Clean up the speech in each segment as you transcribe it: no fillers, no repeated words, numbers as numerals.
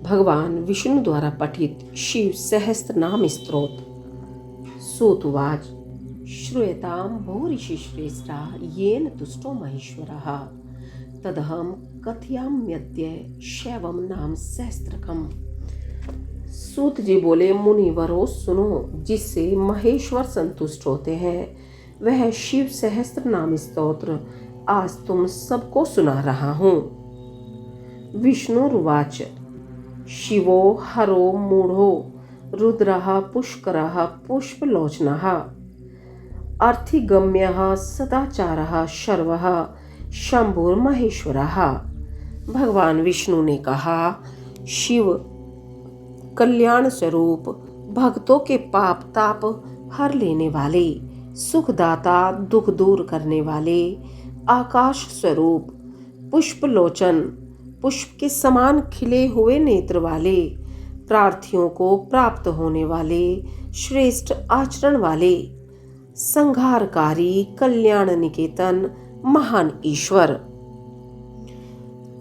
भगवान विष्णु द्वारा पठित शिव सहस्त्र नाम स्तोत्र। सूतुवाच। श्रूयतां भूरिषि श्रेष्ठा येन तुष्टो महेश्वरः तदहं कथयाम्यद्य शैवं नाम सहस्त्रकम्। सूत जी बोले, मुनिवरों सुनो, जिससे महेश्वर संतुष्ट होते हैं वह शिव सहस्त्र नाम स्तोत्र आज तुम सबको सुना रहा हूँ। विष्णुरुवाच। शिवो हरो मूढ़ो रुद्रः पुष्करः पुष्पलोचनः अर्थिगम्यः सदाचारः शर्वः शंभुर्महेश्वरः। भगवान विष्णु ने कहा, शिव कल्याण स्वरूप, भक्तों के पाप ताप हर लेने वाले, सुखदाता, दुख दूर करने वाले, आकाश स्वरूप, पुष्पलोचन, पुष्प के समान खिले हुए नेत्र वाले, प्रार्थियों को प्राप्त होने वाले, श्रेष्ठ आचरण वाले, संहारकारी, कल्याण निकेतन, महान ईश्वर।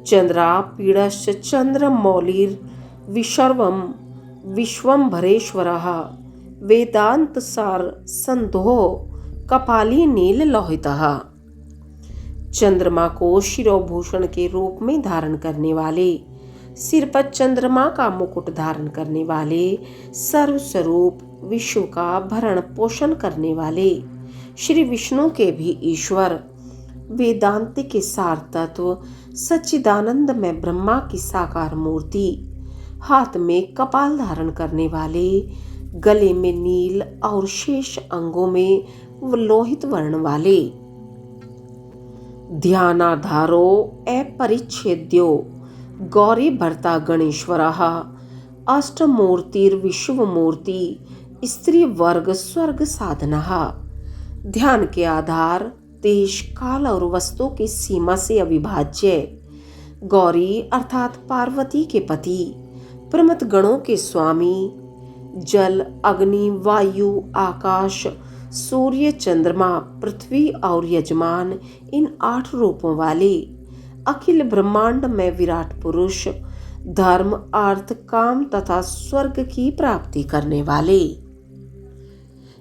चंद्रा पीड़श्च चंद्र मौलिर विशर्वम विश्वंभरेश्वरः वेदांत सार संतो कपाली नील लोहितः। चंद्रमा को शिरोभूषण के रूप में धारण करने वाले, सिर पर चंद्रमा का मुकुट धारण करने वाले, सर्वस्वरूप, विश्व का भरण पोषण करने वाले, श्री विष्णु के भी ईश्वर, वेदांत के सार तत्व, सच्चिदानंद में ब्रह्मा की साकार मूर्ति, हाथ में कपाल धारण करने वाले, गले में नील और शेष अंगों में लोहित वर्ण वाले, ध्यानाधारो अपरिच्छेद्यो गौरी भर्ता गणेश्वरः अष्टमूर्तिर्विश्वमूर्ति स्त्री वर्ग स्वर्ग साधनः। ध्यान के आधार, देश, काल और वस्तु की सीमा से अविभाज्य, गौरी अर्थात पार्वती के पति, प्रमथ गणों के स्वामी, जल, अग्नि, वायु, आकाश, सूर्य, चंद्रमा, पृथ्वी और यजमान, इन 8 रूपों वाले, अखिल ब्रह्मांड में विराट पुरुष, धर्म, अर्थ, काम तथा स्वर्ग की प्राप्ति करने वाले,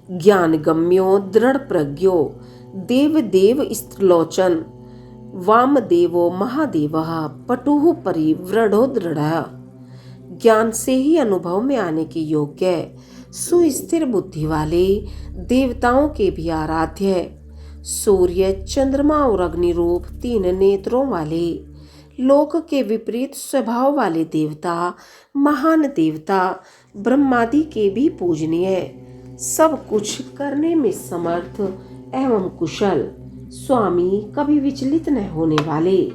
ज्ञान गम्यो दृढ़ प्रज्ञो देव देव स्त्रीलोचन वामदेवो महादेवः पटुः परिवृढ़ो दृढ़। ज्ञान से ही अनुभव में आने के योग्य, सुस्थिर बुद्धि वाले, देवताओं के भी आराध्य, सूर्य, चंद्रमा और अग्नि रूप 3 नेत्रों वाले, लोक के विपरीत स्वभाव वाले देवता, महान देवता, ब्रह्मादि के भी पूजनीय, सब कुछ करने में समर्थ एवं कुशल, स्वामी, कभी विचलित न होने वाले,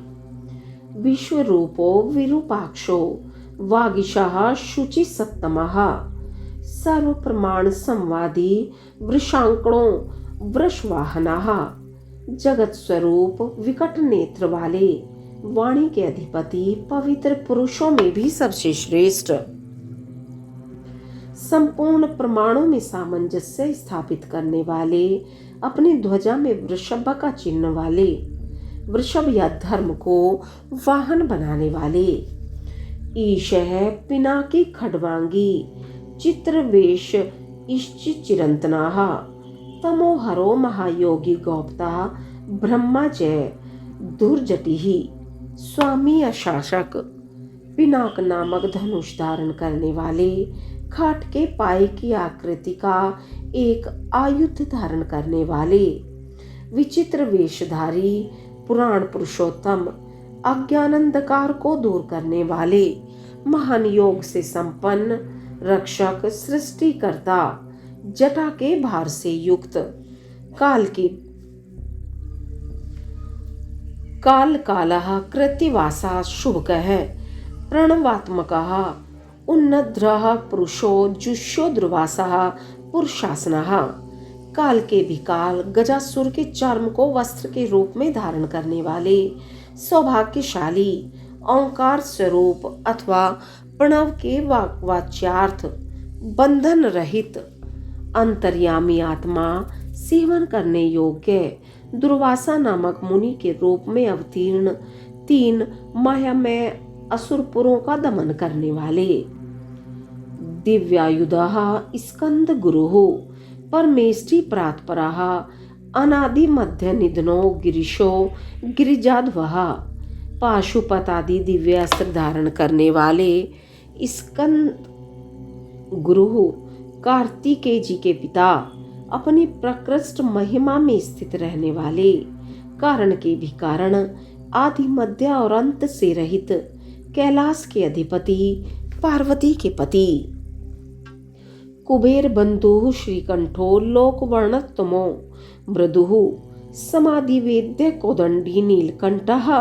विश्व रूपो विरूपाक्षो वागीशः शुचि सत्तमः सर्व प्रमाण संवादी वृषांकणों वृषवाहनः जगत स्वरूप, विकट नेत्र वाले, वाणी के अधिपति, पवित्र पुरुषों में भी सबसे श्रेष्ठ, संपूर्ण प्रमाणों में सामंजस्य स्थापित करने वाले, अपनी ध्वजा में वृषभ का चिन्ह वाले, वृषभ या धर्म को वाहन बनाने वाले, ईश है पिनाकी खड्वांगी चित्रवेश इश्च चिरंतनाः तमोहरो महायोगी गौप्ता ब्रह्मा जय दुर्जटिः। स्वामी या शासक, पिनाक नामक धनुष धारण करने वाले, खाट के पाए की आकृति का एक आयुध धारण करने वाले, विचित्र वेशधारी, पुराण पुरुषोत्तम, अज्ञानंधकार को दूर करने वाले, महान योग से संपन्न, रक्षक, सृष्टिकर्ता, जटा के भार से युक्त, कालः कृतिवासा शुभकः प्रणवात्मकः उन्नद्रः पुरुषो जुष्यो दुर्वासः पुरुषासनः। काल के भी काल, गजासुर के चर्म को वस्त्र के रूप में धारण करने वाले, सौभाग्यशाली, ओंकार स्वरूप अथवा प्रणव के वाच्यार्थ, बंधन रहित, अंतर्यामी आत्मा, सेवन करने योग्य, दुर्वासा नामक मुनि के रूप में अवतीर्ण, 3 मायामय असुरपुरों का दमन करने वाले। दिव्यायुधः स्कंद गुरुः परमेष्टि प्रातपरः अनादि मध्य निधनो गिरीशो गिरिजाध्वः। पाशुपतादि दिव्य अस्त्र धारण करने वाले स्कंद गुरु कार्तिकेय जी के पिता, अपनी प्रकृष्ट महिमा में स्थित रहने वाले, कारण के भी कारण, आदि मध्य और अंत से रहित, कैलाश के अधिपति, पार्वती के पति। कुबेर बंधु श्रीकंठो लोकवर्णतमो मृदुः समाधि वेद्य कोदंडी नीलकंठः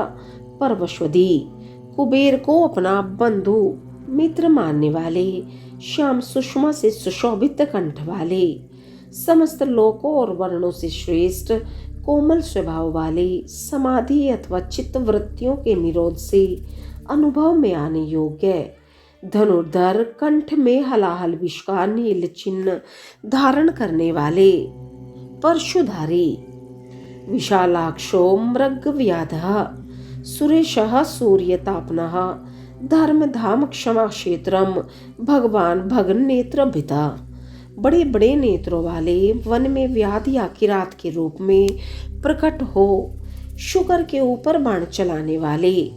परवश्वदी। कुबेर को अपना बंधु मित्र मानने वाले, श्याम सुषमा से सुशोभित कंठ वाले, समस्त लोकों और वर्णों से श्रेष्ठ कोमल स्वभाव वाले, समाधि अथवा चित्त वृत्तियों के निरोध से अनुभव में आने योग्य, धनुर्धर, कंठ में हलाहल विष का नील चिन्ह धारण करने वाले, परशुधारी, विशालाक्षो मृगव्याधः सुरेशः सूर्यतापनः धर्म धाम क्षमा क्षेत्रम भगवान भगन नेत्र भिता। बड़े बड़े नेत्रों वाले, वन में व्याधि आखिर रात के रूप में प्रकट हो, शुक्र के ऊपर बाण चलाने वाले,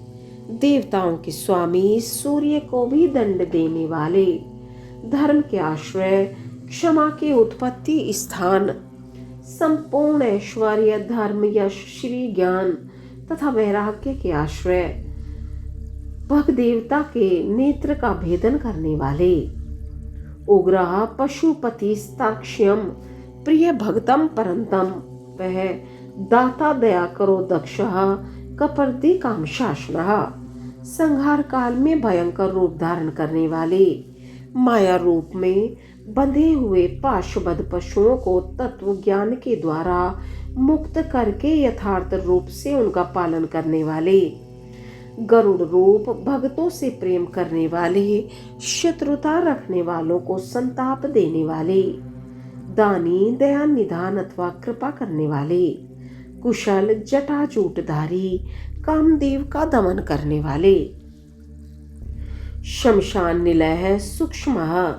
देवताओं के स्वामी, सूर्य को भी दंड देने वाले, धर्म के आश्रय, क्षमा के उत्पत्ति स्थान, संपूर्ण ऐश्वर्य, धर्म, यश, श्री ज्ञान तथा वैराग्य के आश्रय, भग देवता के नेत्र का भेदन करने वाले, उग्रह पशुपति स्ताक्ष्यम प्रिय भक्तम परंतम, वह दाता दया करो दक्षः कपर्दी काम शासनः, संहार काल में भयंकर रूप धारण करने वाले, माया रूप में बंधे हुए पाशुबद्ध पशुओं को तत्व ज्ञान के द्वारा मुक्त करके यथार्थ रूप से उनका पालन करने वाले, गरुड़ रूप भक्तों से प्रेम करने वाले, शत्रुता रखने वालों को संताप देने वाले, दानी, दया निधान अथवा कृपा करने वाले, कुशल, जटाजूटधारी, कामदेव का दमन करने वाले, शमशान निलय सूक्ष्मः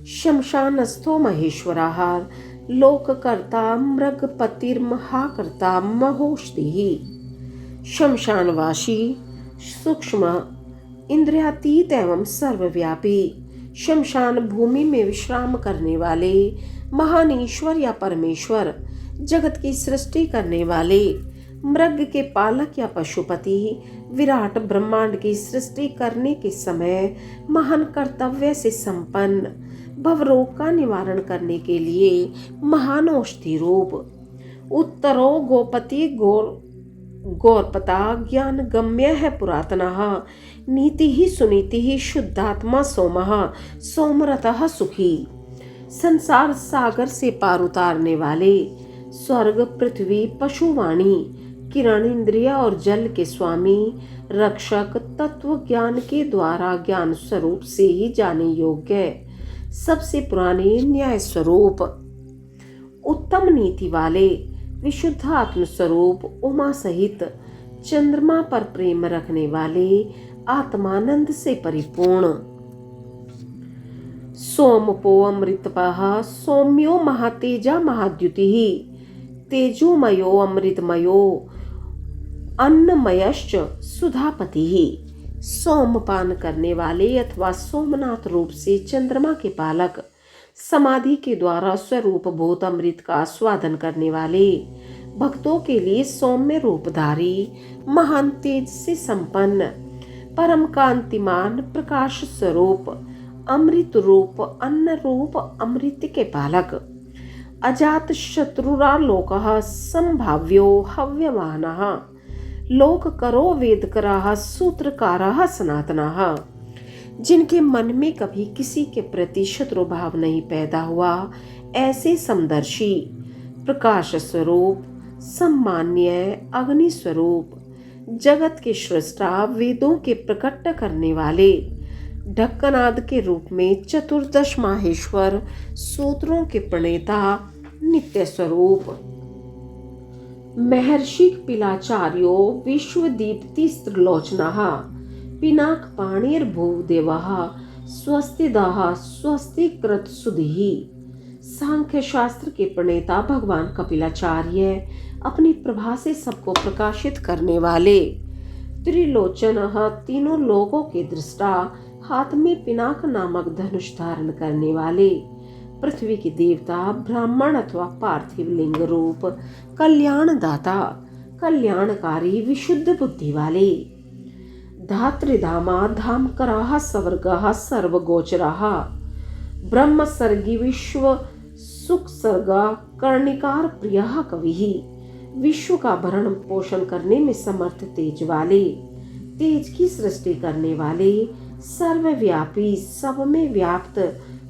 शमशानस्थो महेश्वरः लोककर्ता मृगपतिर्महाकर्ता महोषधिः। शमशानवासी, सूक्ष्म, इंद्रियातीत एवं सर्वव्यापी, शमशान भूमि में विश्राम करने वाले, महान ईश्वर या परमेश्वर, जगत की सृष्टि करने वाले, मृग के पालक या पशुपति, विराट ब्रह्मांड की सृष्टि करने के समय महान कर्तव्य से संपन्न, भवरोग का निवारण करने के लिए महान औषधि रूप, उत्तरो गोपति गौरपता ज्ञान गम्य है पुरातनः, नीति ही सुनीति ही शुद्धात्मा सोमः सोमरतः सुखी, संसार सागर से पार उतारने वाले, स्वर्ग, पृथ्वी, पशुवाणी, किरण, इंद्रिय और जल के स्वामी, रक्षक, तत्व ज्ञान के द्वारा ज्ञान स्वरूप से ही जाने योग्य, सबसे पुराने न्याय स्वरूप, उत्तम नीति वाले, विशुद्ध आत्म स्वरूप, उमा सहित चंद्रमा पर प्रेम रखने वाले, आत्मानंद से परिपूर्ण, सोमपो अमृतपः सौम्यो महातेजा महाद्युतिः, तेजोमयो अमृतमयो अन्नमयश्च सुधापतिः। सोमपान करने वाले अथवा सोमनाथ रूप से चंद्रमा के पालक, समाधि के द्वारा स्वरूप भूत अमृत का आस्वादन करने वाले, भक्तों के लिए सौम्य रूपधारी, महान तेज से संपन्न, परम कांतिमान, प्रकाश स्वरूप, अमृत रूप, अन्न रूप, अमृत के पालक, अजात शत्रुरालोकः संभाव्यो हव्यवानः, लोक करो वेदकराः सूत्रकाराः सनातनाः। जिनके मन में कभी किसी के प्रति शत्रु भाव नहीं पैदा हुआ, ऐसे समदर्शी, प्रकाश स्वरूप, सम्मान्य, अग्नि स्वरूप, जगत के सृष्टा, वेदों के प्रकट करने वाले, ढक्कनाद के रूप में चतुर्दश माहेश्वर, सूत्रों के प्रणेता, नित्य स्वरूप, महर्षि पिलाचार्यो विश्वदीप्ति स्त्रिलोचनः, पिनाक पाणिर्भूदेवः स्वस्तिदाः स्वस्तिकृत सुधीः। सांख्य शास्त्र के प्रणेता भगवान कपिलाचार्य अपनी प्रभा से सबको प्रकाशित करने वाले, त्रिलोचनः तीनों लोकों के दृष्टा, हाथ में पिनाक नामक धनुष धारण करने वाले, पृथ्वी के देवता, ब्राह्मण अथवा पार्थिव लिंग रूप, कल्याणदाता, कल्याणकारी, विशुद्ध बुद्धि वाले, धात्रिधामा धामकराः सवर्गाः सर्वगोचराः, ब्रह्मसर्गी विश्व सुख सर्गा, कर्णिकार प्रियः कविः, विश्व का भरण पोषण करने में समर्थ तेज वाले, तेज की सृष्टि करने वाले, सर्वव्यापी, सब में व्याप्त,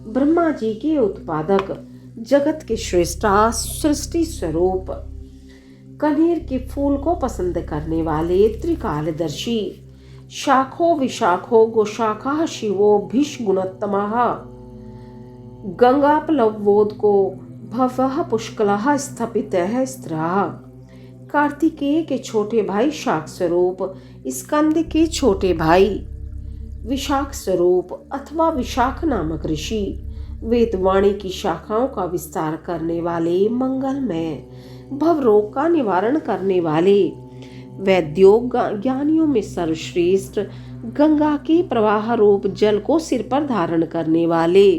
ब्रह्मा जी के उत्पादक, जगत के श्रेष्ठा, सृष्टि स्वरूप, कनेर के फूल को पसंद करने वाले, त्रिकालदर्शी, शाखो विशाखो गोशाखा शिवो भीष्गुणोत्तमः, गंगाप्लवोदको भवः पुष्कलः स्थपितः स्त्रः, कार्तिकेय के छोटे भाई शाक स्वरूप, स्कंद के छोटे भाई विशाख स्वरूप अथवा विशाख नामक ऋषि, वेदवाणी की शाखाओं का विस्तार करने वाले, मंगलमय, भवरोग का निवारण करने वाले, वैद्यों ज्ञानियों में सर्वश्रेष्ठ, गंगा के प्रवाह रूप जल को सिर पर धारण करने वाले,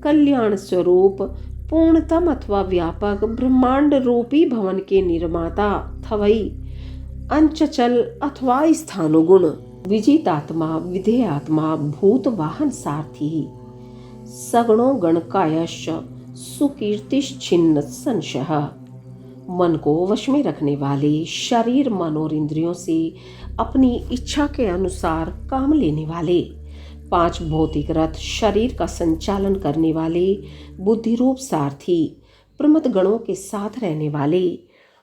कल्याण स्वरूप, पूर्णतम अथवा व्यापक, ब्रह्मांड रूपी भवन के निर्माता, थवई, अंचल अथवा स्थानुगुण, विजितात्मा, विधेयात्मा, भूत वाहन सारथी, सगुणो गणकायश्च सुकीर्तिश्छिन्न संशय, मन को वश में रखने वाले, शरीर मन और इंद्रियों से अपनी इच्छा के अनुसार काम लेने वाले, 5 भौतिक रथ, शरीर का संचालन करने वाले, बुद्धि रूप सारथी, प्रमथ गणों के साथ रहने वाले,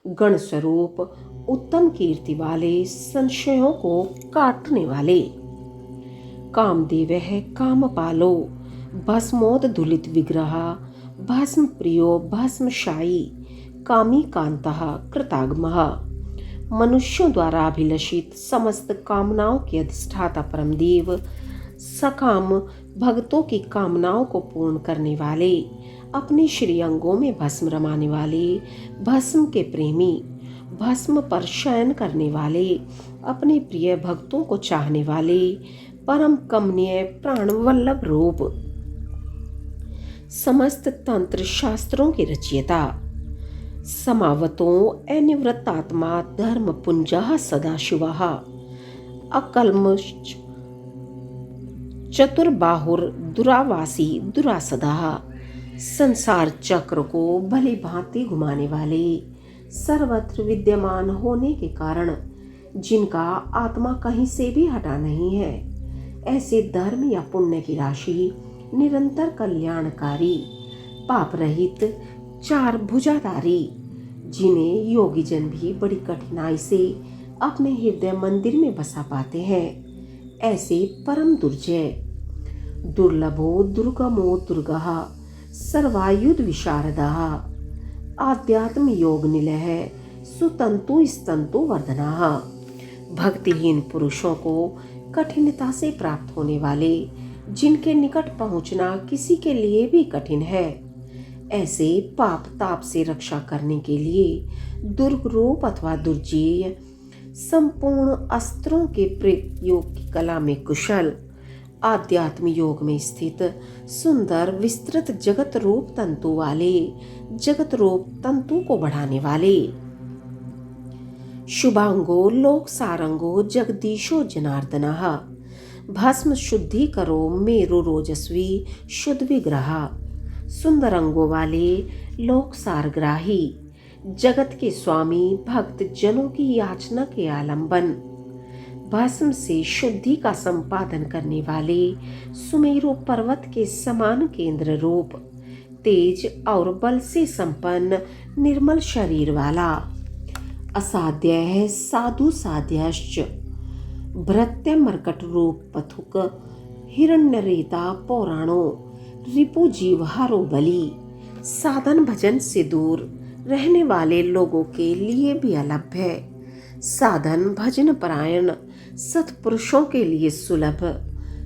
गण स्वरूप, उत्तम कीर्ति वाले, संशयों को काटने वाले, कामदेव है, कामपालो, भस्मोदधुलित विग्रह, भस्म प्रियो, भस्मशायी, कामी कांतः, कृतागमः, मनुष्यों द्वारा अभिलषित समस्त कामनाओं के अधिष्ठाता परमदेव, सकाम, भक्तों की कामनाओं को पूर्ण करने वाले, अपने श्री अंगों में भस्म रमाने वाले, भस्म के प्रेमी, भस्म पर शयन करने वाले, अपने प्रिय भक्तों को चाहने वाले, परम कमनीय प्राण वल्लभ रूप, समस्त तंत्र शास्त्रों के रचयिता, समावतों अनिवृत्तात्मा, धर्म पुंजः सदाशिवः, अकल्मष चतुर्बाहुर, दुरावासी, दुरासदा, संसार चक्र को भली भांति घुमाने वाले, सर्वत्र विद्यमान होने के कारण जिनका आत्मा कहीं से भी हटा नहीं है, ऐसे धर्म या पुण्य की राशि, निरंतर कल्याणकारी, पाप रहित, 4 भुजाधारी, जिन्हें योगी जन भी बड़ी कठिनाई से अपने हृदय मंदिर में बसा पाते हैं, ऐसे परम दुर्जय, दुर्लभो दुर्गमो दुर्गः, सर्वायुध विशारदः, आध्यात्म योग निलय, सुतंतु स्तंतु वर्धनः, भक्तिहीन पुरुषों को कठिनता से प्राप्त होने वाले, जिनके निकट पहुंचना किसी के लिए भी कठिन है, ऐसे पाप ताप से रक्षा करने के लिए दुर्ग रूप अथवा दुर्जेय, संपूर्ण अस्त्रों के प्रयोग की कला में कुशल, आध्यात्म योग में स्थित, सुंदर विस्तृत जगत रूप तंतु वाले, जगत रूप तंतु को बढ़ाने वाले, शुभांगो लोक सारंगो जगदीशो जनार्दनः, भस्म शुद्धि करो मेरु रोजस्वी शुद्ध विग्रह, सुंदर अंगों वाले, लोक सारग्राही, जगत के स्वामी, भक्त जनों की याचना के आलंबन, भस्म से शुद्धि का संपादन करने वाले, सुमेरु पर्वत के समान केंद्र रूप, तेज और बल से संपन्न निर्मल शरीर वाला, असाध्य है साधु साध्यश्च, भृत्य मर्कट रूप पथुक, हिरण्यरेता पौराणो, रिपु जीवहारो बलि, साधन भजन से दूर रहने वाले लोगों के लिए भी अलभ्य है, साधन भजन परायण, सत्पुरुषों के लिए सुलभ,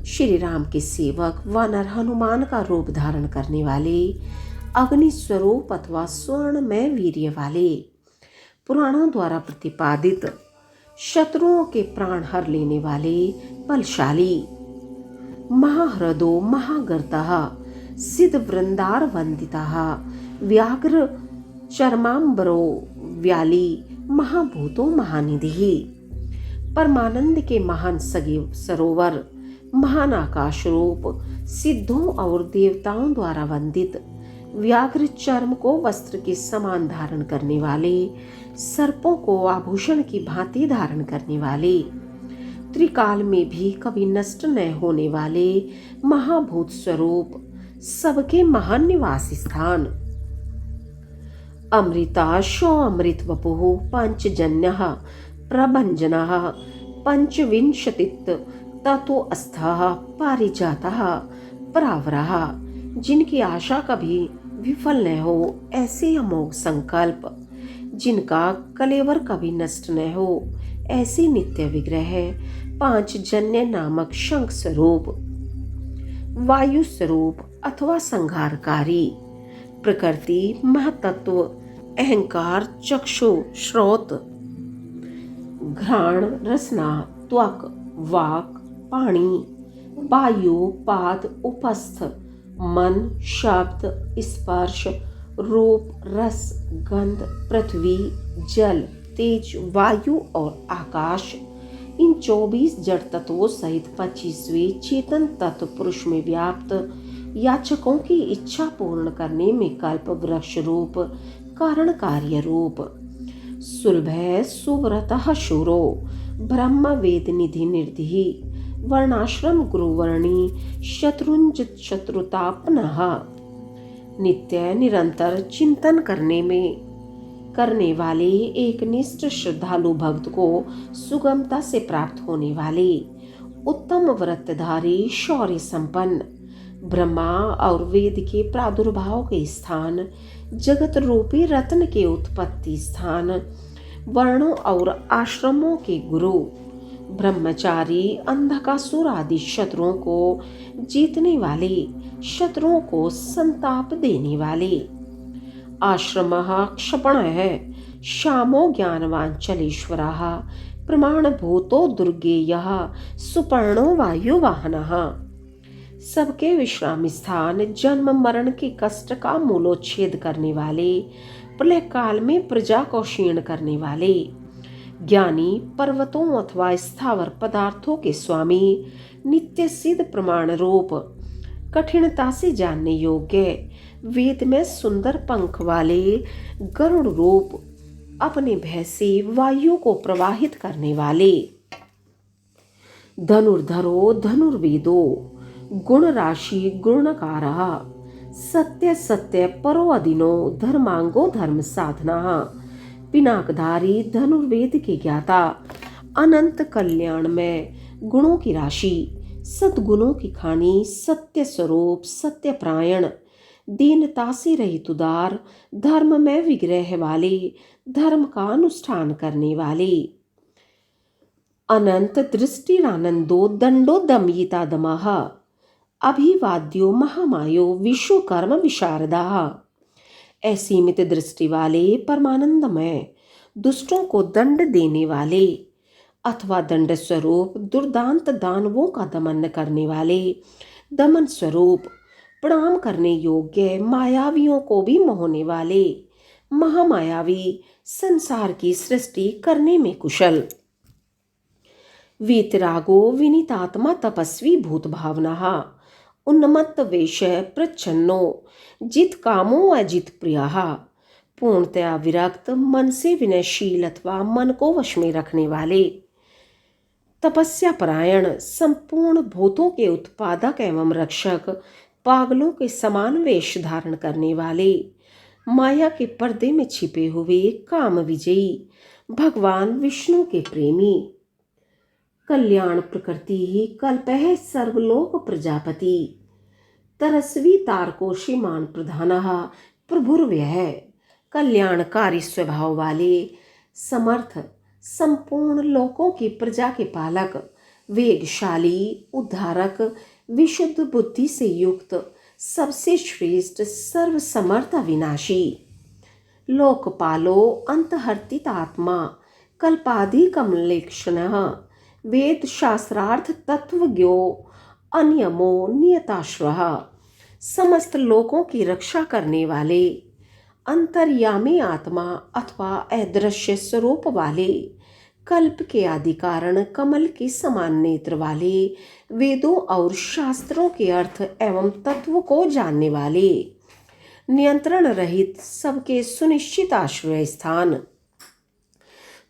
श्री राम के सेवक वानर हनुमान का रूप धारण करने वाले, अग्नि स्वरूप अथवा स्वर्णमय वीर्य वाले, पुराणों द्वारा प्रतिपादित शत्रुओं के प्राण हर लेने वाले, बलशाली, महाह्रदो महागर्तः सिद्ध वृंदार वंदितः व्याघ्र चर्मांबरो व्याली महाभूतो महानिधि, परमानंद के महान सगे सरोवर, महान आकाश रूप, सिद्धों और देवताओं द्वारा वंदित, व्याघ्र चर्म को वस्त्र के समान धारण करने वाले, सर्पों को आभूषण की भांति धारण करने वाले, त्रिकाल में भी कभी नष्ट न होने वाले, महाभूत स्वरूप, सबके महान निवास स्थान, अमृताशो अमृत वपुः पंचजन्यः प्रभंजनः पंचविंशतित् ततो अस्थः पारिजातः परावरः, जिनकी आशा कभी विफल न हो ऐसे अमोघ संकल्प, जिनका कलेवर कभी नष्ट न हो ऐसे नित्य विग्रह, पांच जन्य नामक शंख स्वरूप, वायु स्वरूप अथवा संहारकारी, प्रकृति महतत्व अहंकार चक्षु श्रोत घ्राण रसना त्वक वाक पाणी वायु पाद उपस्थ मन शब्द स्पर्श रूप रस गंध पृथ्वी जल तेज वायु और आकाश, इन 24 जड़ तत्वों सहित 25वें चेतन तत्व पुरुष में व्याप्त, याचकों की इच्छा पूर्ण करने में कल्प वृक्ष रूप कारण कार्य रूप, सुलभ सुव्रतः शूरो ब्रह्म वेद निधि निर्धि, वर्णाश्रम गुरुवर्णी शत्रुंज शत्रुतापनः, नित्य निरंतर चिंतन करने वाले, एक निष्ठ श्रद्धालु भक्त को सुगमता से प्राप्त होने वाले, उत्तम व्रतधारी शौर्य संपन्न, ब्रह्मा और वेद के प्रादुर्भाव के स्थान, जगत रूपी रत्न के उत्पत्ति स्थान, वर्णों और आश्रमों के गुरु, ब्रह्मचारी अंधकासुर आदि शत्रुओं को जीतने वाले, शत्रुओं को संताप देने वाले, आश्रमः क्षपणः श्यामो ज्ञानवांचलेश्वरः प्रमाणभूतो दुर्गेयः सुपर्णो वायुवाहनः, सबके विश्राम स्थान, जन्म मरण के कष्ट का मूलोच्छेद करने वाले, प्रलय काल में प्रजा को क्षीण करने वाले, ज्ञानी, पर्वतों अथवा स्थावर पदार्थों के स्वामी, नित्य सिद्ध प्रमाण रूप, कठिनता से जानने योग्य, वेद में सुंदर पंख वाले, गरुड़ रूप, अपने भय से वायु को प्रवाहित करने वाले, धनुर्धरो धनुर्वेदो गुण राशि गुणकारः, सत्य सत्य परो अदिनो धर्मांगो धर्म साधना, पिनाकधारी धनुर्वेद के ज्ञाता, अनंत कल्याण में गुणों की राशि, सद्गुणों की खानी, सत्य स्वरूप सत्यपरायण, दीनता से रहित उदार, धर्म में विग्रह वाले, धर्म का अनुष्ठान करने वाले, अनंत दृष्टिरानंदो दंडो दमयिता दमः, अभिवाद्यो महामायो विश्वकर्म विशारदाः, असीमित दृष्टि वाले, परमानंदमय, दुष्टों को दंड देने वाले अथवा दंड स्वरूप, दुर्दांत दानवों का दमन करने वाले, दमन स्वरूप, प्रणाम करने योग्य, मायावियों को भी मोहने वाले, महामायावी, संसार की सृष्टि करने में कुशल, वीतरागो विनीतात्मा तपस्वी भूत भावना, उन्मत्त वेश प्रच्छन्नो जित कामो अजित प्रिया, पूर्णतया विरक्त, मन से विनयशील अथवा मन को वश में रखने वाले, तपस्या परायण, संपूर्ण भूतों के उत्पादक एवं रक्षक, पागलों के समान वेश धारण करने वाले, माया के पर्दे में छिपे हुए काम विजयी, भगवान विष्णु के प्रेमी, कल्याण प्रकृति कल्पः सर्वलोक प्रजापति, तरस्वी तारको श्रीमान प्रधानः प्रभुर्व्यः, कल्याणकारी स्वभाव वाले, समर्थ, संपूर्ण लोकों की प्रजा के पालक, वेगशाली उद्धारक, विशुद्ध बुद्धि से युक्त, सबसे श्रेष्ठ, सर्वसमर्थ, अविनाशी, लोकपालो अंतहर्तितात्मा, कल्पादि कमलेक्षणः, वेद शास्त्रार्थ तत्वज्ञो, अनियमो नियताश्रः, समस्त लोकों की रक्षा करने वाले, अंतर्यामी आत्मा अथवा अदृश्य स्वरूप वाले, कल्प के आदि कारण, कमल के समान नेत्र वाले, वेदों और शास्त्रों के अर्थ एवं तत्व को जानने वाले, नियंत्रण रहित, सबके सुनिश्चित आश्रय स्थान,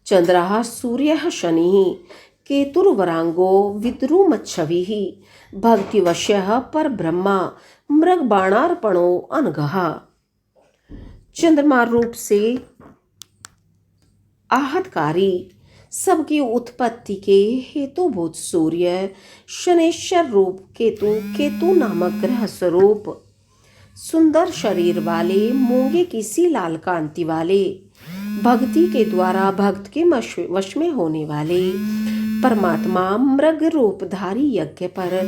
चंद्रः सूर्यः शनिः केतुर्वरांगो विद्रुमच्छविः, भक्तिवश्यः परब्रह्मा, मृगबाणार्पणो अनघः। चंद्रमा रूप से आहतकारी, सबकी उत्पत्ति के हेतुभूत सूर्य, शनेश्वर रूप केतु, केतु नामक ग्रह स्वरूप, सुंदर शरीर वाले, मूंगे की सी लाल कांति वाले, भक्ति के द्वारा भक्त के वश में होने वाले, परमात्मा, मृग रूपधारी, यज्ञ पर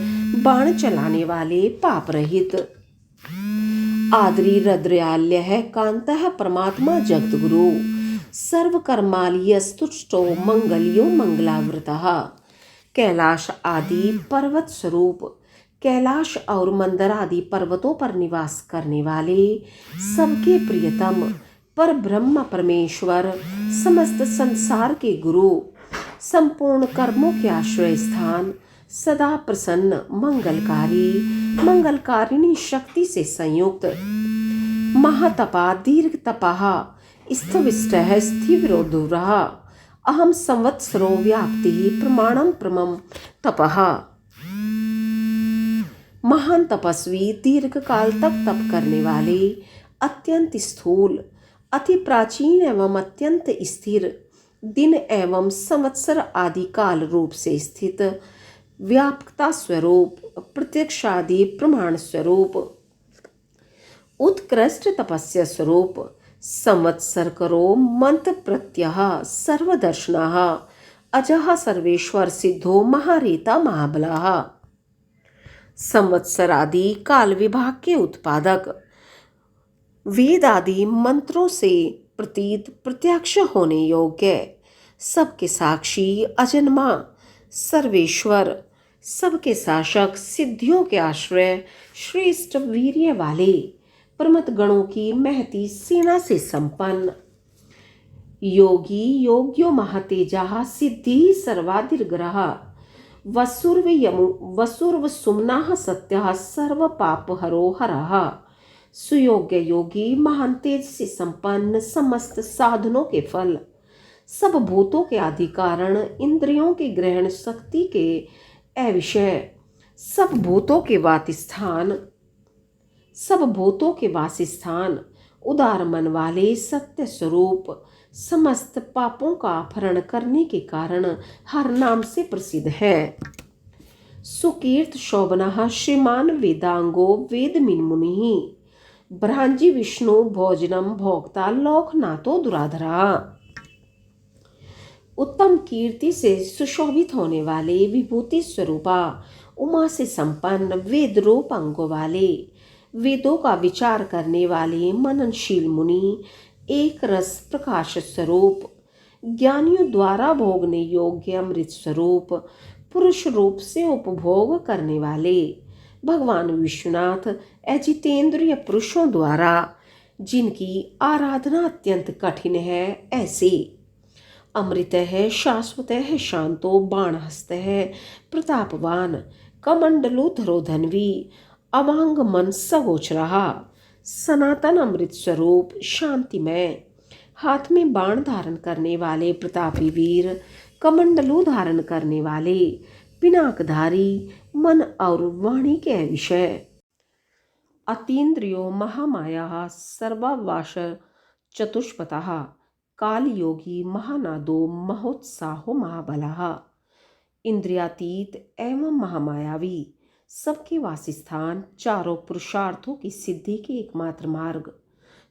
बाण चलाने वाले, पाप रहित, आदरी रद्रयाल्य है कांतः, परमात्मा जगद्गुरु, सर्वकर्मालियस्तुष्टो मंगलियो मंगलावृतः, कैलाश आदि पर्वत स्वरूप, कैलाश और मंदर आदि पर्वतों पर निवास करने वाले, सबके प्रियतम, पर ब्रह्म परमेश्वर, समस्त संसार के गुरु, संपूर्ण कर्मों के आश्रय स्थान, सदा प्रसन्न, मंगलकारी, मंगलकारिणी शक्ति से संयुक्त, महातपा, दीर्घ तपः, स्थविष्टः, स्थिरो दूरः, अहम संवत्सरो व्याप्ति, प्रमाणम प्रमम तपः, महान तपस्वी, दीर्घ काल तक तप करने वाले, अत्यंत स्थूल, अति प्राचीन एवं अत्यंत स्थिर, दिन एवं संवत्सर आदि काल रूप से स्थित, व्यापकता स्वरूप, प्रत्यक्षादि प्रमाण स्वरूप, उत्कृष्ट तपस्या स्वरूप, संवत्सर करो मंत्र प्रत्यह, सर्वदर्शनः, अजः सर्वेश्वर सिद्धो, महारेता महाबलः, संवत्सर आदि काल विभाग के उत्पादक, वेद आदि मंत्रों से प्रतीत प्रत्यक्ष होने योग्य, सबके साक्षी, अजन्मा, सर्वेश्वर, सबके शासक, सिद्धियों के आश्रय, श्रेष्ठ वीर्य वाले, प्रमथ गणों की महती सेना से संपन्न, योगी, योग्यो महातेजा, सिद्धि सर्वाधिग्रह, वसुर्व सुम्नाः सत्यः, सर्व पाप हरो हरः, सुयोग्य योगी, महान तेज से संपन्न, समस्त साधनों के फल, सब भूतों के आदि कारण, इंद्रियों के ग्रहण शक्ति के अविषय, सब भूतों के वासस्थान, उदार मन वाले, सत्य स्वरूप, समस्त पापों का अपहरण करने के कारण हर नाम से प्रसिद्ध है, सुकीर्त शोभनः, श्रीमान वेदांगो, वेदमिन मुनिः, ब्रह्मजी विष्णु भोजनम भोक्ता, लोकनाथो दुराधरा, उत्तम कीर्ति से सुशोभित होने वाले, विभूति स्वरूपा, उमा से संपन्न, वेद रूप अंगों वाले, वेदों का विचार करने वाले, मननशील मुनि, एक रस प्रकाश स्वरूप, ज्ञानियों द्वारा भोगने योग्य अमृत स्वरूप, पुरुष रूप से उपभोग करने वाले, भगवान विश्वनाथ, अजितेंद्रिय पुरुषों द्वारा जिनकी आराधना अत्यंत कठिन है, ऐसे अमृत है, शाश्वत है, शांतो, बाणहस्त है, प्रतापवान, कमंडलोधरो धन्वी, अवांग मन सगोच रहा, सनातन अमृत स्वरूप, शांतिमय, हाथ में बाण धारण करने वाले, प्रतापी वीर, कमंडलू धारण करने वाले, पिनाकधारी, मन और वाणी के विषय, अतीन्द्रियो महामाया, सर्वावास चतुष्पथः, काल योगी, महानादो, महोत्साहो, महाबलः, इंद्रियातीत एवं महामायावी, सबके वासस्थान, चारों पुरुषार्थों की सिद्धि के एकमात्र मार्ग,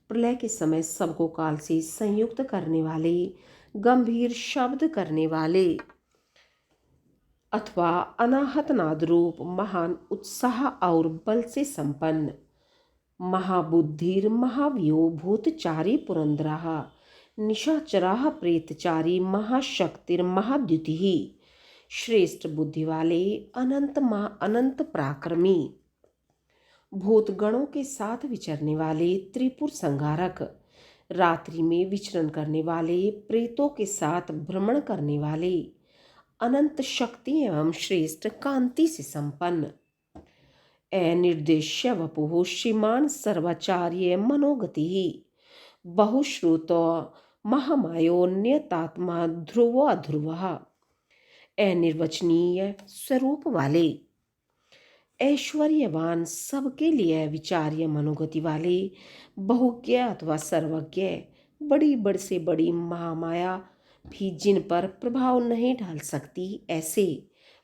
प्रलय के समय सबको काल से संयुक्त करने वाले, गंभीर शब्द करने वाले अथवा अनाहत नाद रूप महान उत्साह और बल से संपन्न महाबुद्धिर महाव्यो भूतचारी पुरंदराः निशाचराः प्रेतचारी महाशक्तिर महाद्युतिः श्रेष्ठ बुद्धि वाले अनंत पराक्रमी भूतगणों के साथ विचरने वाले त्रिपुर संहारक रात्रि में विचरण करने वाले प्रेतों के साथ भ्रमण करने वाले अनंत शक्ति एवं श्रेष्ठ कांति से संपन्न निर्देश्य वपुः श्रीमान सर्वाचार्य मनोगति बहुश्रुत महामायोन्यतात्मा ध्रुव अध्रुव निर्वचनीय स्वरूप वाले ऐश्वर्यवान सबके लिए विचार्य मनोगति वाले बहुज्ञ अथवा सर्वज्ञ बड़ी से बड़ी महामाया भी जिन पर प्रभाव नहीं डाल सकती ऐसे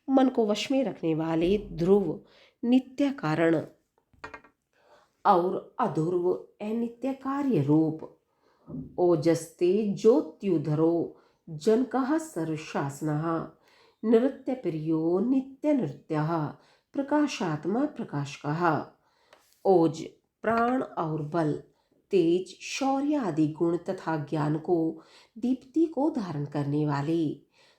मन को वश में रखने वाले ध्रुव नित्य कारण और अध्रुव अनित्य कार्य रूप ओजस्ते ज्योत्युधरो जनकः सर्वशासनः नृत्य प्रियो नित्य नृत्यः प्रकाशात्मा प्रकाशकः ओज प्राण और बल तेज शौर्य आदि गुण तथा ज्ञान को दीप्ति को धारण करने वाले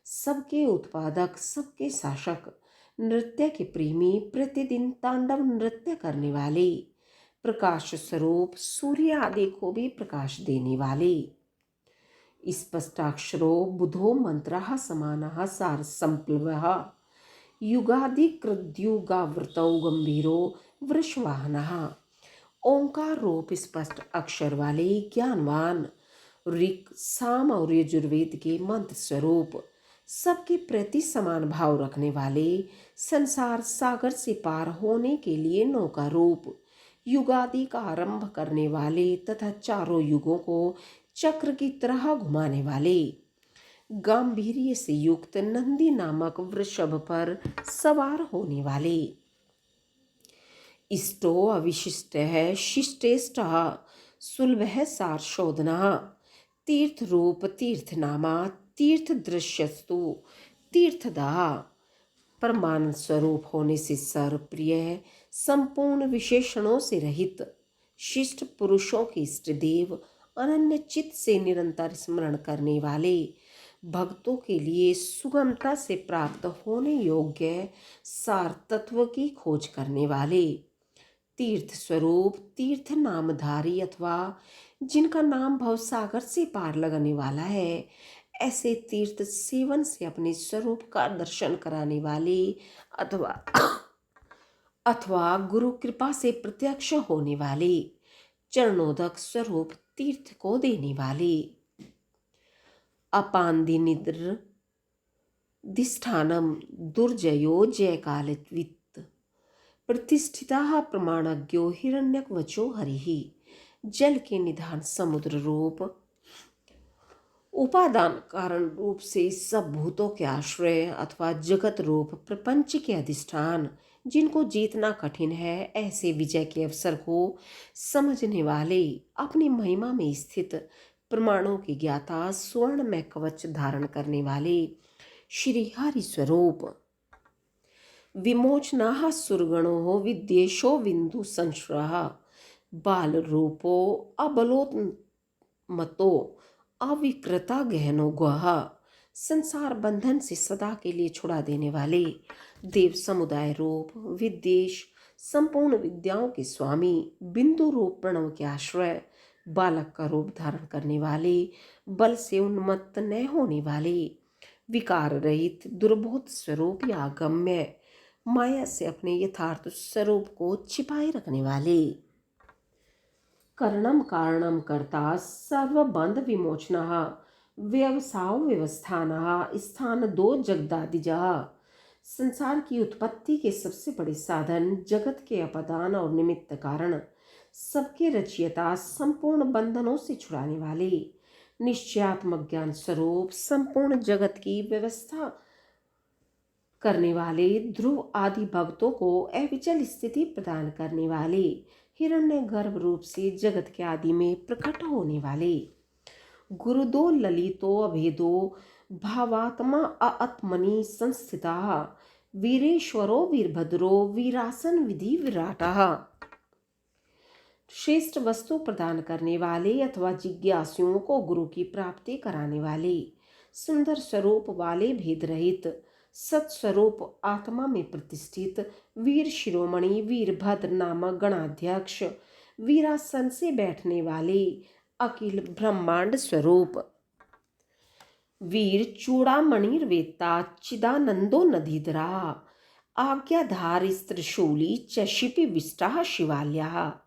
सबके उत्पादक सबके शासक नृत्य के प्रेमी प्रतिदिन तांडव नृत्य करने वाले प्रकाश स्वरूप सूर्य आदि को भी प्रकाश देने वाले स्पष्टाक्षरो बुधो मंत्रः समानः सार संप्लवः युगादिकृद्युगावृतौ गंभीरो वृषवाहनः ओंकार रूप स्पष्ट अक्षर वाले ज्ञानवान ऋक् साम और यजुर्वेद के मंत्र स्वरूप सबके प्रति समान भाव रखने वाले संसार सागर से पार होने के लिए नौका रूप युगादि का आरंभ करने वाले तथा चारों युगों को चक्र की तरह घुमाने वाले गांभीर्य से युक्त नंदी नामक वृषभ पर सवार होने वाले इष्टो अविशिष्ट है शिष्टेष्ट सुलभ सार शोधना तीर्थ रूप तीर्थनामा तीर्थ दृश्यस्तु तीर्थदा परमानंद स्वरूप होने से सर्वप्रिय संपूर्ण विशेषणों से रहित शिष्ट पुरुषों के इष्ट देव अनन्य चित्त से निरंतर स्मरण करने वाले भक्तों के लिए सुगमता से प्राप्त होने योग्य सार तत्व की खोज करने वाले तीर्थ स्वरूप तीर्थ नामधारी अथवा जिनका नाम भवसागर से पार लगने वाला है ऐसे तीर्थ सेवन से अपने स्वरूप का दर्शन कराने वाले अथवा गुरु कृपा से प्रत्यक्ष होने वाले चरणोदक स्वरूप तीर्थ को देने वाले अपान्दिनिद्र दिष्ठानम दुर्जयो जयकालित्वित् प्रतिष्ठिता प्रमाणज्ञो हिरण्यकवचो हरिः जल के निधान समुद्र रूप उपादान कारण रूप से सब भूतों के आश्रय अथवा जगत रूप प्रपंच के अधिष्ठान जिनको जीतना कठिन है ऐसे विजय के अवसर को समझने वाले अपनी महिमा में स्थित प्रमाणों की ज्ञाता स्वर्ण में कवच धारण करने वाले श्री हरि स्वरूप विमोचना सुरगणो विद्येशो बिंदु संश्रह बाल रूपो अबलोत्मतो अविकृता गहनो गुह संसार बंधन से सदा के लिए छुड़ा देने वाले देव समुदाय रूप विद्येश संपूर्ण विद्याओं के स्वामी बिंदु रूप प्रणव के आश्रय बालक का रूप धारण करने वाले बल से उन्मत्त न होने वाले विकार रहित दुर्बोध स्वरूप या गम्य माया से अपने यथार्थ स्वरूप को छिपाए रखने वाले कर्णम कारणम कर्ता सर्वबंध विमोचनः व्यवसाय व्यवस्थानः स्थान दो जगदादिजः संसार की उत्पत्ति के सबसे बड़े साधन जगत के अपदान और निमित्त कारण सबके रचयिता संपूर्ण बंधनों से छुड़ाने वाले निश्चयात्मक ज्ञान स्वरूप संपूर्ण जगत की व्यवस्था करने वाले ध्रुव आदि भक्तों को अविचल स्थिति प्रदान करने वाले हिरण्य गर्भ रूप से जगत के आदि में प्रकट होने वाले गुरुदो ललितो अभेदो भावात्मा आत्मनि संस्थितः वीरेश्वरो वीरभद्रो वीरासन विधि विराटः। श्रेष्ठ वस्तु प्रदान करने वाले अथवा जिज्ञासुओं को गुरु की प्राप्ति कराने वाले, सुंदर स्वरूप वाले, भेद रहित सत्स्वरूप आत्मा में प्रतिष्ठित वीर शिरोमणि वीरभद्र नामक गणाध्यक्ष, वीरासन से बैठने वाले, अखिल ब्रह्मांड स्वरूप वीर चूड़ामणिर्वेत्ता चिदानंदो नदीधरा आज्ञाधार स्त्रिशूली च शिपि विष्टा शिवाल्या।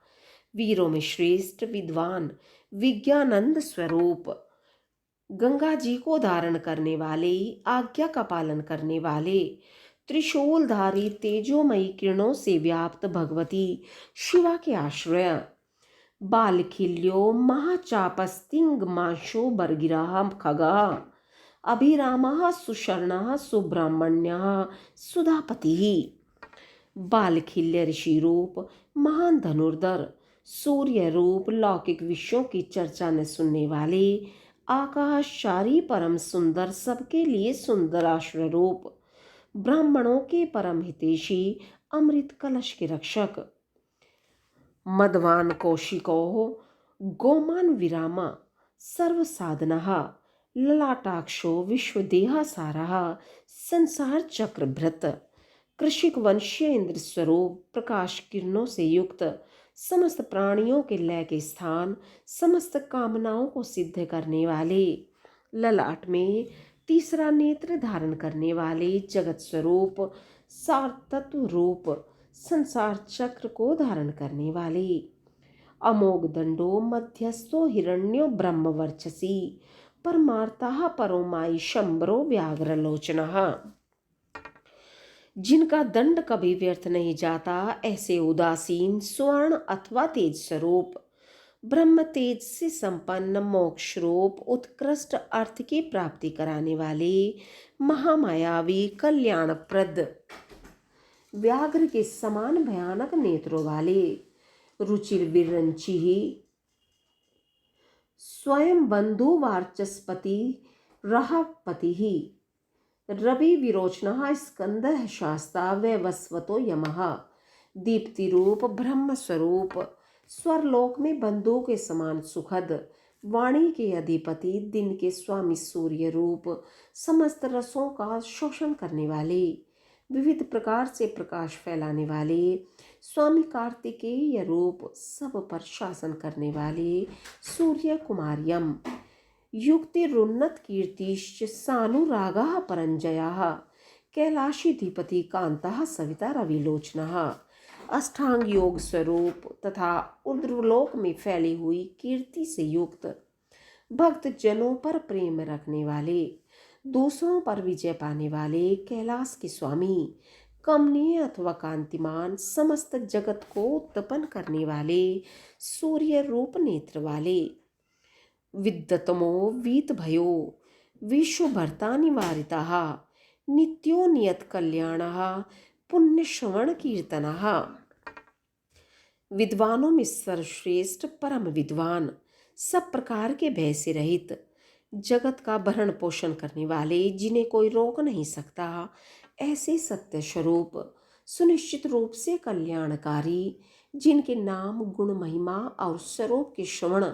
वीरों में श्रेष्ठ विद्वान विज्ञानंद स्वरूप, गंगा जी को धारण करने वाले, आज्ञा का पालन करने वाले, त्रिशूलधारी तेजोमयी किरणों से व्याप्त भगवती शिवा के आश्रय, बालखिल्यो महाचापस्तिंग माशो बर्गिरा खगा अभिरामः सुशर्णः सुब्रह्मण्यः सुधापतिः। बालखिल्य ऋषि रूप, महान धनुर्धर, सूर्य रूप, लौकिक विषयों की चर्चा न सुनने वाले, आकाशचारी परम सुंदर, सबके लिए सुंदर आश्रय रूप, ब्राह्मणों के परम हितैषी, अमृत कलश के रक्षक, मदवान कौशिको गोमान विरामा सर्व साधनः ललाटाक्षो विश्वदेह सारः संसार चक्र भृत, कृषिक वंशीय इंद्र स्वरूप, प्रकाश किरणों से युक्त, समस्त प्राणियों के लय के स्थान, समस्त कामनाओं को सिद्ध करने वाले, ललाट में तीसरा नेत्र धारण करने वाले, जगत स्वरूप, सार तत्व रूप, संसार चक्र को धारण करने वाले, अमोघ दंडो मध्यस्थो हिरण्यो ब्रह्मवर्चसी परमार्थः परोमाई शंबरो व्याघ्रलोचनः। जिनका दंड कभी व्यर्थ नहीं जाता, ऐसे उदासीन स्वर्ण अथवा तेज स्वरूप, ब्रह्म तेज से संपन्न, मोक्ष रूप, उत्कृष्ट अर्थ की प्राप्ति कराने वाले, महामायावी, कल्याणप्रद, व्याघ्र के समान भयानक नेत्रों वाले, रुचिर विरंची स्वयं बंधु वाचस्पति रहपति ही, रवि विरोचन स्कंद शास्ता वैवस्वतो यमः, दीप्ति रूप, ब्रह्म स्वरूप, स्वरलोक में बंधु के समान सुखद, वाणी के अधिपति, दिन के स्वामी, सूर्य रूप, समस्त रसों का शोषण करने वाले, विविध प्रकार से प्रकाश फैलाने वाले, स्वामी कार्तिकेय रूप, सब पर शासन करने वाले, सूर्य कुमार्यम, युक्तिरुन्नत कीर्तिश्च सानुरागः परंजयः, कैलाशीधिपति कांतः सविता रविलोचनः, अष्टांग योग स्वरूप तथा ऊर्ध्वलोक में फैली हुई कीर्ति से युक्त, भक्त जनों पर प्रेम रखने वाले, दूसरों पर विजय पाने वाले, कैलाश के स्वामी, कमनीय अथवा कांतिमान, समस्त जगत को उत्पन्न करने वाले, सूर्य रूप नेत्र वाले, विद्यतमो वीत भयो विश्वभर्ता निवारितः, नित्यो नियत कल्याणः पुण्य श्रवण कीर्तनः। विद्वानों में सर्वश्रेष्ठ परम विद्वान, सब प्रकार के भय से रहित, जगत का भरण पोषण करने वाले, जिन्हें कोई रोक नहीं सकता, ऐसे सत्य स्वरूप, सुनिश्चित रूप से कल्याणकारी, जिनके नाम, गुण, महिमा और स्वरूप के श्रवण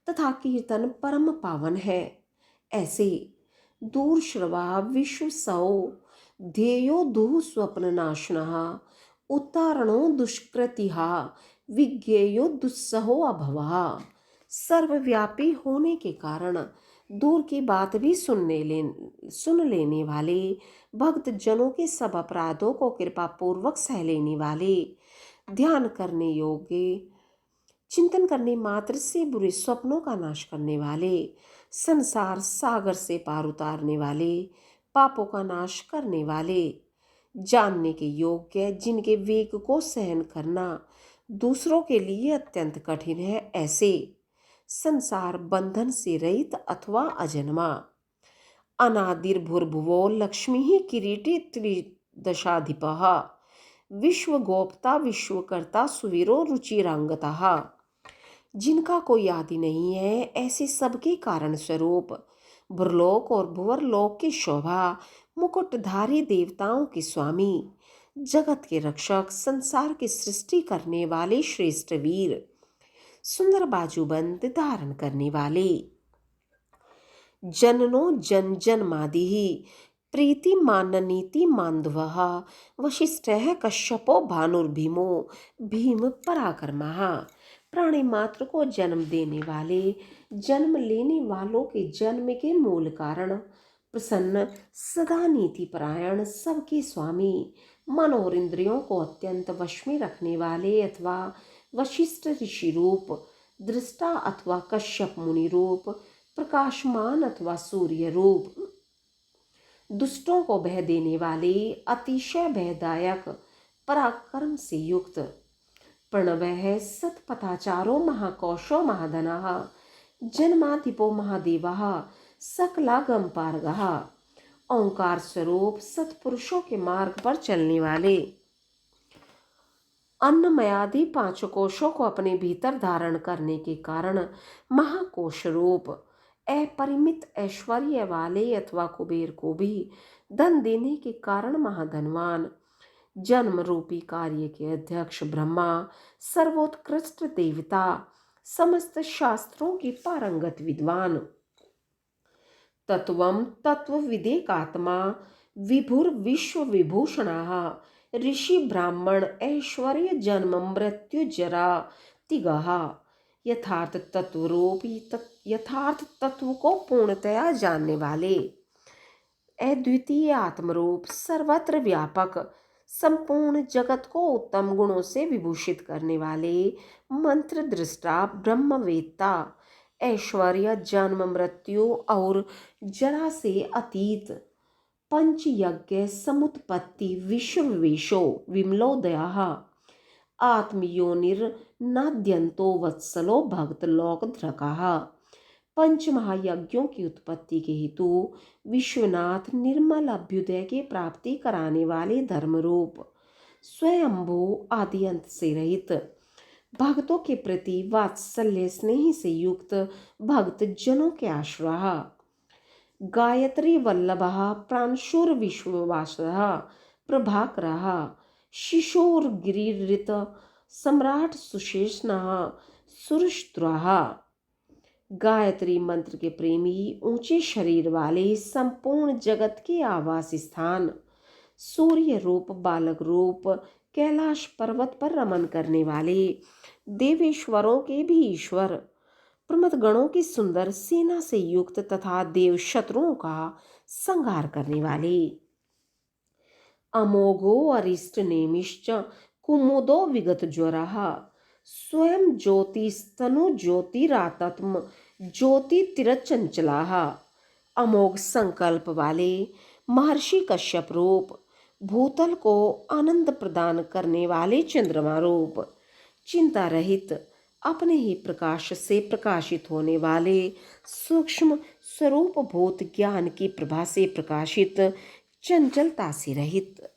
तथा कीर्तन परम पावन है, ऐसे दूर श्रवा विश्व सौ ध्येयो दुः स्वप्न नाशनः, उत्तारणो दुष्कृतिहा विज्ञेयो दुस्सहो अभवः। सर्वव्यापी होने के कारण दूर की बात भी सुन लेने वाले, भक्त जनों के सब अपराधों को कृपा पूर्वक सह लेने वाले, ध्यान करने योग्य, चिंतन करने मात्र से बुरे स्वप्नों का नाश करने वाले, संसार सागर से पार उतारने वाले, पापों का नाश करने वाले, जानने के योग्य, जिनके वेग को सहन करना दूसरों के लिए अत्यंत कठिन है, ऐसे संसार बंधन से रहित अथवा अजन्मा, अनादिर्भुर्भुवो लक्ष्मी ही किरीटी त्रिदशाधिपः, विश्वगोप्ता विश्वकर्ता सुवीरो रुचिरांगतः, जिनका कोई आदि नहीं है, ऐसे सबके कारण स्वरूप भूलोक और भुवरलोक की शोभा, मुकुटधारी देवताओं के स्वामी, जगत के रक्षक, संसार की सृष्टि करने वाले श्रेष्ठ वीर, सुंदर बाजूबंद धारण करने वाले, जननो जन जन्मादि प्रीति माननीति मांधवः वशिष्ठः कश्यपो भानुर्भीमो भीम पराक्रमः। प्राणी मात्र को जन्म देने वाले, जन्म लेने वालों के जन्म के मूल कारण, प्रसन्न, सदा नीति परायण, सबके स्वामी, मन और इंद्रियों को अत्यंत वश में रखने वाले अथवा वशिष्ठ ऋषि रूप, दृष्टा अथवा कश्यप मुनि रूप, प्रकाशमान अथवा सूर्य रूप, दुष्टों को भय देने वाले, अतिशय भयदायक, पराक्रम से युक्त, प्रणवः सत्पथाचारो महाकौशो महाधनः, जन्माधिपो महादेवः, सकलागमपारगः, ओंकार स्वरूप सत्पुरुषों के मार्ग पर चलने वाले, अन्नमयादि पांच कोशों को अपने भीतर धारण करने के कारण महाकोश रूप, अपरिमित ऐश्वर्य वाले अथवा कुबेर को भी धन देने के कारण महाधनवान, जन्म रूपी कार्य के अध्यक्ष ब्रह्मा, सर्वोत्कृष्ट देवता, समस्त शास्त्रों की पारंगत विद्वान, तत्वम तत्वविदेकात्मा, विभुर विश्व विभूषणः, ऋषि ब्राह्मण ऐश्वर्य जन्म मृत्यु जरा तिगः, यथार्थ तत्व रूप यथार्थ तत्व को पूर्णतया जानने वाले, अद्वितीय आत्मरूप, सर्वत्र व्यापक, संपूर्ण जगत को उत्तम गुणों से विभूषित करने वाले, मंत्र दृष्टा, ब्रह्मवेत्ता, ऐश्वर्य जन्म मृत्यु और जरा से अतीत, पंचयज्ञ समुत्पत्ति विश्ववेशो विमलोदयः, आत्मयोनिर्नाद्यंतो वत्सलो भक्तलोकधृकः, पंच महायज्ञों की उत्पत्ति के हेतु विश्वनाथ निर्मल अभ्युदय की प्राप्ति कराने वाले धर्मरूप, स्वयंभू आदि अंत से रहित, भक्तों के प्रति वात्सल्य स्नेह से युक्त, भक्त जनों के आश्रय, गायत्री वल्लभः, प्रांशुर विश्ववासः, प्रभाकरः, शिशोर गिरिवृत, सम्राट सुशेषणः, सुरश्रुतः, गायत्री मंत्र के प्रेमी, ऊंचे शरीर वाले, संपूर्ण जगत के आवास स्थान, सूर्य रूप, बालक रूप, कैलाश पर्वत पर रमन करने वाले, देवेश्वरों के भी ईश्वर, प्रमथ गणों की सुंदर सेना से युक्त तथा देव शत्रुओं का संहार करने वाले, अमोघो अरिष्ट नेमिश्च कुमुदो विगत ज्वरः, स्वयं ज्योतिस्तनु ज्योतिरात्म ज्योति तिरचंचलाः, अमोघ संकल्प वाले, महर्षि कश्यप रूप, भूतल को आनंद प्रदान करने वाले चंद्रमा रूप, चिंता रहित, अपने ही प्रकाश से प्रकाशित होने वाले, सूक्ष्म स्वरूप भूत ज्ञान की प्रभा से प्रकाशित, चंचलता से रहित,